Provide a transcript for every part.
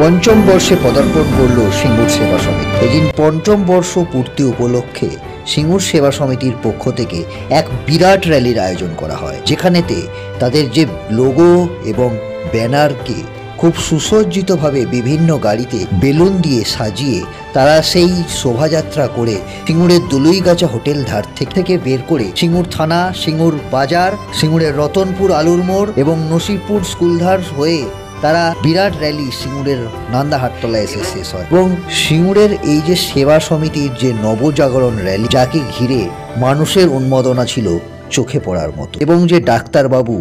পঞ্চম বর্ষে পদার্পণ করল সিঙ্গুর সেবা সমিতি। এদিন পঞ্চম বর্ষ পূর্তি উপলক্ষে সিঙ্গুর সেবা সমিতির পক্ষ থেকে এক বিরাট র্যালির আয়োজন করা হয়, যেখানেতে তাদের যে লোগো এবং ব্যানারকে খুব সুসজ্জিতভাবে বিভিন্ন গাড়িতে বেলুন দিয়ে সাজিয়ে তারা সেই শোভাযাত্রা করে সিঙ্গুরের দলুইগাছা হোটেল ধার থেকে বের করে সিঙ্গুর থানা, সিঙ্গুর বাজার, সিঙ্গুরের রতনপুর আলুর মোড় এবং নসিবপুর স্কুলধার হয়ে তারা বিরাট র্যালি সিঙ্গুরের নান্দাহাটতলায় এসে শেষ হয়। এবং সিঙ্গুরের এই যে সেবা সমিতির যে নবজাগরণ র্যালি, যাকে ঘিরে মানুষের উন্মাদনা ছিল চোখে পড়ার মতো, এবং যে ডাক্তারবাবু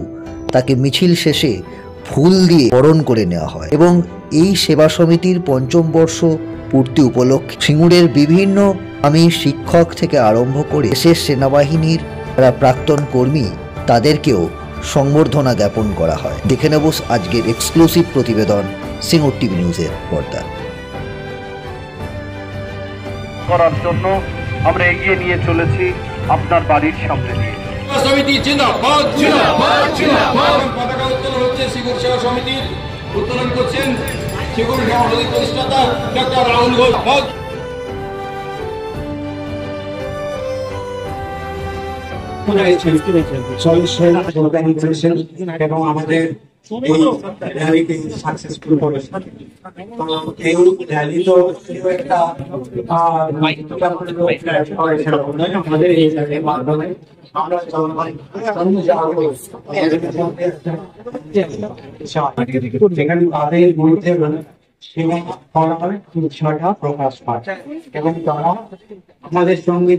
তাকে মিছিল শেষে ফুল দিয়ে বরণ করে নেওয়া হয়। এবং এই সেবা সমিতির পঞ্চম বর্ষ পূর্তি উপলক্ষে সিঙ্গুরের বিভিন্ন শিক্ষক থেকে আরম্ভ করে দেশের সেনাবাহিনীর যারা প্রাক্তন কর্মী তাদেরকেও সংবর্ধনা জ্ঞাপন করা হয়। দেখে নেব আজকের এক্সক্লুসিভ প্রতিবেদন সিঙ্গুর টিভি নিউজের পর্দা। করার জন্য আমরা এগিয়ে নিয়ে চলেছি আপনার বাড়ির সামনে দিয়ে। সমিতি জিন্দাবাদ, জিন্দাবাদ, জিন্দাবাদ। পতাকা উত্তোলন হচ্ছে সিঙ্গুর সেবা সমিতির, উত্তোলন করছেন সিঙ্গুর সেবা সমিতির প্রতিষ্ঠাতা ডক্টর রাহুল ঘোষ। এবং আমাদের এই র্যালিকে সাকসেসফুল করেছে। এই র্যালি তো একটা আমাদের এই র্যালির মাধ্যমে আমরা সেখানে তাদের মধ্যে উৎসাহটা প্রকাশ পায় এবং তারা আমাদের সঙ্গে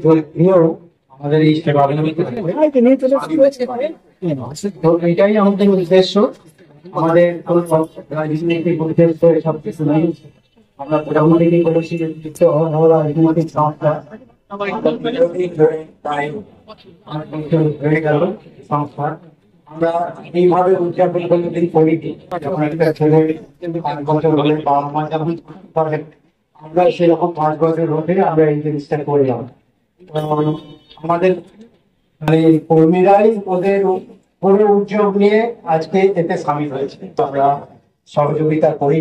আমাদের এই সেবা এটাই আমাদের উদ্দেশ্য। আমাদের রাজনৈতিক উদ্দেশ্য সবকিছু নেই। আমরা প্রধানমন্ত্রী করেছি রাজনৈতিক সংস্থা হয়ে গেল সংস্থা। আমরা এইভাবে উদযাপন কোনোদিন করিনি। যখন একটা ছেলে 5 বছর হলে বাবা মা যখন করেন, আমরা সেরকম 5 বছর হতে আমরা এই জিনিসটা করলাম। আমাদের কর্মীরাই ওদের পুরো উদ্যোগ নিয়ে আজকে এতে সামিল হয়েছে। আমরা সহযোগিতা করি,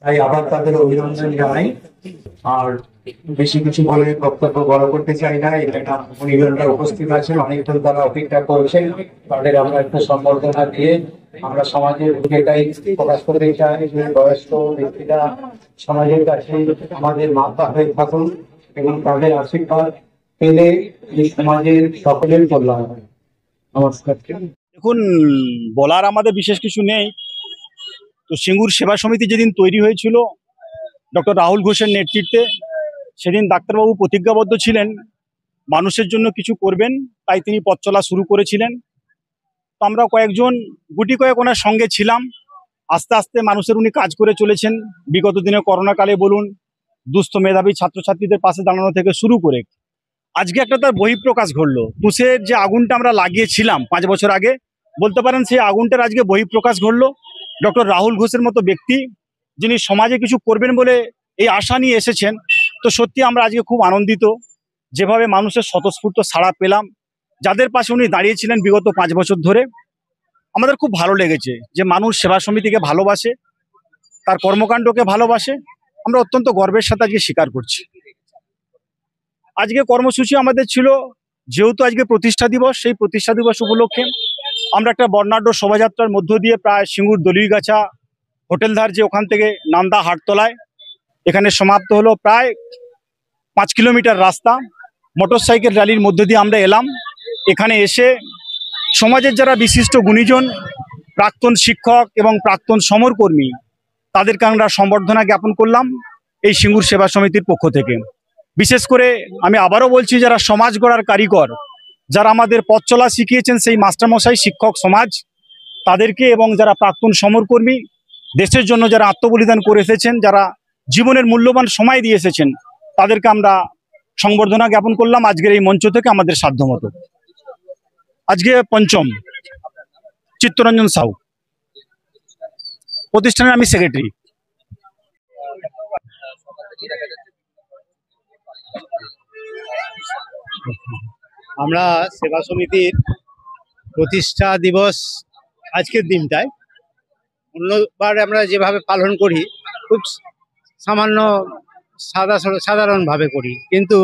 তাই আবার তাদের অভিনন্দন জানাই। আর বেশি কিছু বলে বক্তব্য বড় করতে চাই না। এটা পরিবারটা উপস্থিত আছেন, অনেকক্ষণ তারা অপেক্ষা করছেন। তাদের আমরা একটু সম্বর্ধনা দিয়ে আমরা সমাজের এটাই প্রকাশ করতে চাই যে বয়স্ক ব্যক্তিরা সমাজের কাছে আমাদের মাথা হয়ে থাকুন এবং তাদের আশীর্বাদ পেলে এই সমাজের সকলের কল্যাণ হয়। নমস্কার। দেখুন, বলার আমাদের বিশেষ কিছু নেই। তো সিঙ্গুর সেবা সমিতি যেদিন তৈরি হয়েছিল ডক্টর রাহুল ঘোষের নেতৃত্বে, সেদিন ডাক্তারবাবু প্রতিজ্ঞাবদ্ধ ছিলেন মানুষের জন্য কিছু করবেন, তাই তিনি পথ চলা শুরু করেছিলেন। তো আমরা গুটি কয়েক ওনার সঙ্গে ছিলাম। আস্তে আস্তে মানুষের উনি কাজ করে চলেছেন। বিগত দিনে করোনাকালে বলুন, দুস্থ মেধাবী ছাত্রছাত্রীদের পাশে দাঁড়ানো থেকে শুরু করে আজকে একটা তার বহিঃপ্রকাশ ঘটলো। তুষের যে আগুনটা আমরা লাগিয়েছিলাম 5 বছর আগে, বলতে পারেন সেই আগুনটার আজকে বহিঃপ্রকাশ ঘটলো। ডক্টর রাহুল ঘোষের মতো ব্যক্তি যিনি সমাজে কিছু করবেন বলে এই আশা নিয়ে এসেছেন। তো সত্যি আমরা আজকে খুব আনন্দিত, যেভাবে মানুষের স্বতঃস্ফূর্ত সাড়া পেলাম। যাদের পাশে উনি দাঁড়িয়েছিলেন বিগত 5 বছর ধরে, আমাদের খুব ভালো লেগেছে যে মানুষ সেবা সমিতিকে ভালোবাসে, তার কর্মকাণ্ডকে ভালোবাসে। আমরা অত্যন্ত গর্বের সাথে আজকে স্বীকার করছি। আজকে কর্মসূচি আমাদের ছিল, যেহেতু আজকে প্রতিষ্ঠা দিবস, সেই প্রতিষ্ঠা দিবস উপলক্ষে আমরা একটা বর্ণাঢ্য শোভাযাত্রার মধ্য দিয়ে প্রায় সিঙ্গুর দলুইগাছা হোটেলধার যে ওখান থেকে নান্দা হাটতলায় এখানে সমাপ্ত হলো প্রায় 5 কিলোমিটার রাস্তা। মোটরসাইকেল র্যালির মধ্য দিয়ে আমরা এলাম। এখানে এসে সমাজের যারা বিশিষ্ট গুণীজন, প্রাক্তন শিক্ষক এবং প্রাক্তন সমরকর্মী, তাদেরকে আমরা সম্বর্ধনা জ্ঞাপন করলাম এই সিঙ্গুর সেবা সমিতির পক্ষ থেকে। বিশেষ করে আমি আবারও বলছি, যারা সমাজ গড়ার কারিগর, যারা আমাদের পথ চলা শিখিয়েছেন সেই মাস্টারমশাই শিক্ষক সমাজ, তাদেরকে, এবং যারা প্রাক্তন সমরকর্মী, দেশের জন্য যারা আত্মবলিদান করে এসেছেন, যারা জীবনের মূল্যবান সময় দিয়ে এসেছেন, তাদেরকে আমরা সংবর্ধনা জ্ঞাপন করলাম আজকের এই মঞ্চ থেকে আমাদের সাধ্যমতো। আজকে পঞ্চম, চিত্তরঞ্জন সাউ, প্রতিষ্ঠানের আমি সেক্রেটারি। আমরা সেবা সমিতির প্রতিষ্ঠা দিবস আজকের দিনটায় অন্যবার আমরা যেভাবে পালন করি খুব সামান্য সাধারণভাবে করি। কিন্তু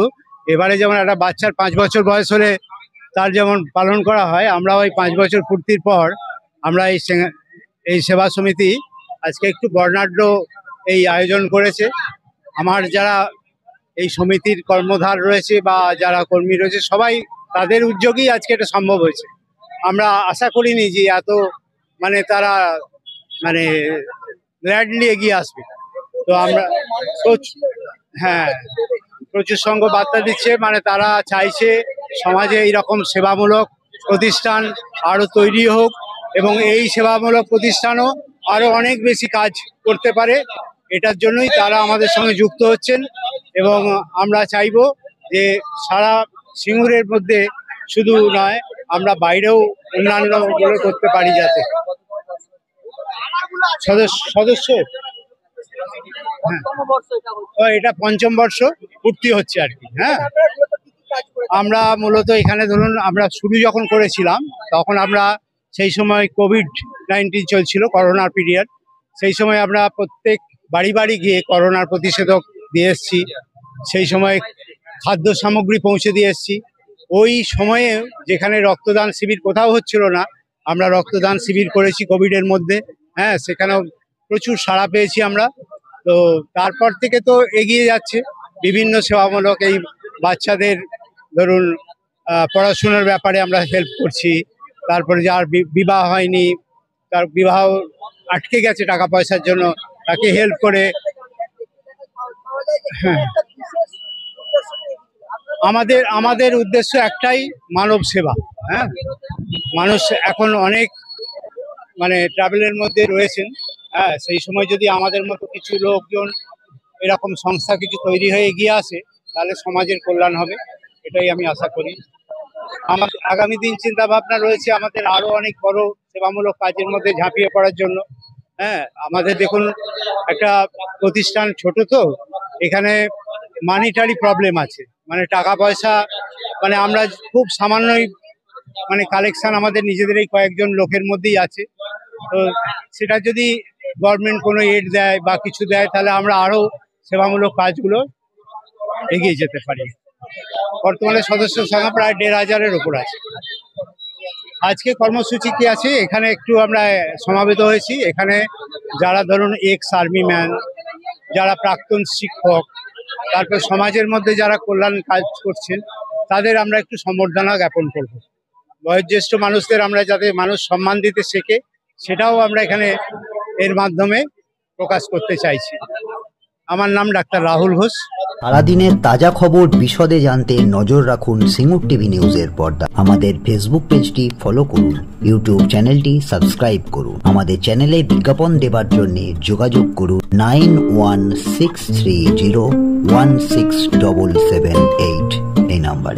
এবারে যেমন একটা বাচ্চার 5 বছর বয়স হলে তার যেমন পালন করা হয়, আমরা ওই 5 বছর পূর্তির পর আমরা এই সেবা সমিতি আজকে একটু বর্ণাঢ্য এই আয়োজন করেছে। আমার যারা এই সমিতির কর্মধার রয়েছে বা যারা কর্মী রয়েছে সবাই তাদের উদ্যোগেই আজকে এটা সম্ভব হয়েছে। আমরা আশা করিনি যে এত তারা গ্ল্যাডলি এগিয়ে আসবে। তো আমরা প্রচুর সংঘ বার্তা দিচ্ছে, তারা চাইছে সমাজে এইরকম সেবামূলক প্রতিষ্ঠান আরো তৈরি হোক এবং এই সেবামূলক প্রতিষ্ঠানও আরো অনেক বেশি কাজ করতে পারে। এটার জন্যই তারা আমাদের সঙ্গে যুক্ত হচ্ছেন এবং আমরা চাইবো যে সারা সিঙ্গুরের মধ্যে শুধু নয়, আমরা বাইরেও অন্যান্য করতে পারি যাতে সদস্য। এটা 5ম বর্ষ পূর্তি হচ্ছে আর কি। আমরা মূলত এখানে ধরুন আমরা শুরু যখন করেছিলাম তখন আমরা সেই সময় কোভিড-19 চলছিল, করোনার পিরিয়ড। সেই সময় আমরা প্রত্যেক বাড়ি বাড়ি গিয়ে করোনার প্রতিষেধক দিয়ে এসেছি, সেই সময় খাদ্য সামগ্রী পৌঁছে দিয়ে এসেছি। ওই সময়ে যেখানে রক্তদান শিবির কোথাও হচ্ছিল না, আমরা রক্তদান শিবির করেছি কোভিডের মধ্যে। সেখানেও প্রচুর সাড়া পেয়েছি আমরা। তো তারপর থেকে তো এগিয়ে যাচ্ছে বিভিন্ন সেবামূলক, এই বাচ্চাদের ধরুন পড়াশোনার ব্যাপারে আমরা হেল্প করছি। তারপরে যার বিবাহ হয়নি, তার বিবাহ আটকে গেছে টাকা পয়সার জন্য, তাকে হেল্প করে। আমাদের উদ্দেশ্য একটাই, মানব সেবা। মানুষ এখন অনেক ট্রাভেলের মধ্যে রয়েছেন। সেই সময় যদি আমাদের মতো কিছু লোকজন এরকম সংস্থা কিছু তৈরি হয়ে এগিয়ে আসে তাহলে সমাজের কল্যাণ হবে, এটাই আমি আশা করি। আমার আগামী দিন চিন্তা ভাবনা রয়েছে আমাদের আরো অনেক বড় সেবামূলক কাজের মধ্যে ঝাঁপিয়ে পড়ার জন্য। আমাদের দেখুন একটা প্রতিষ্ঠান ছোট, তো এখানে মানিটারি প্রবলেম আছে, টাকা পয়সা আমরা খুব সামান্যই কালেকশন আমাদের নিজেদের এই কয়েকজন লোকের মধ্যেই আছে। তো সেটা যদি গভর্নমেন্ট কোনো এড দেয় বা কিছু দেয় তাহলে আমরা আরো সেবামূলক কাজগুলো এগিয়ে যেতে পারি। বর্তমানে সদস্য সংখ্যা প্রায় 1,500-এর উপর আছে। আজকে কর্মসূচি কি আছে, এখানে একটু আমরা সমাবেত হয়েছি। এখানে যারা ধরুন এক্স আর্মি ম্যান, যারা প্রাক্তন শিক্ষক, তারপর সমাজের মধ্যে যারা কল্যাণ কাজ করছেন তাদের আমরা একটু সম্বর্ধনা জ্ঞাপন করব। বয়োজ্যেষ্ঠ মানুষদের আমরা যাতে মানুষ সম্মান দিতে শেখে সেটাও আমরা এখানে এর মাধ্যমে প্রকাশ করতে চাইছি। আমার নাম ডাক্তার রাহুল ঘোষ। সারাদিনের তাজা খবর বিশদে জানতে নজর রাখুন সিঙ্গুর টিভি নিউজের পর্দা। আমাদের ফেসবুক পেজটি ফলো করুন, ইউটিউব চ্যানেলটি সাবস্ক্রাইব করুন। আমাদের চ্যানেলে বিজ্ঞাপন দেবার জন্য যোগাযোগ করুন 9163016778 এই নাম্বারে।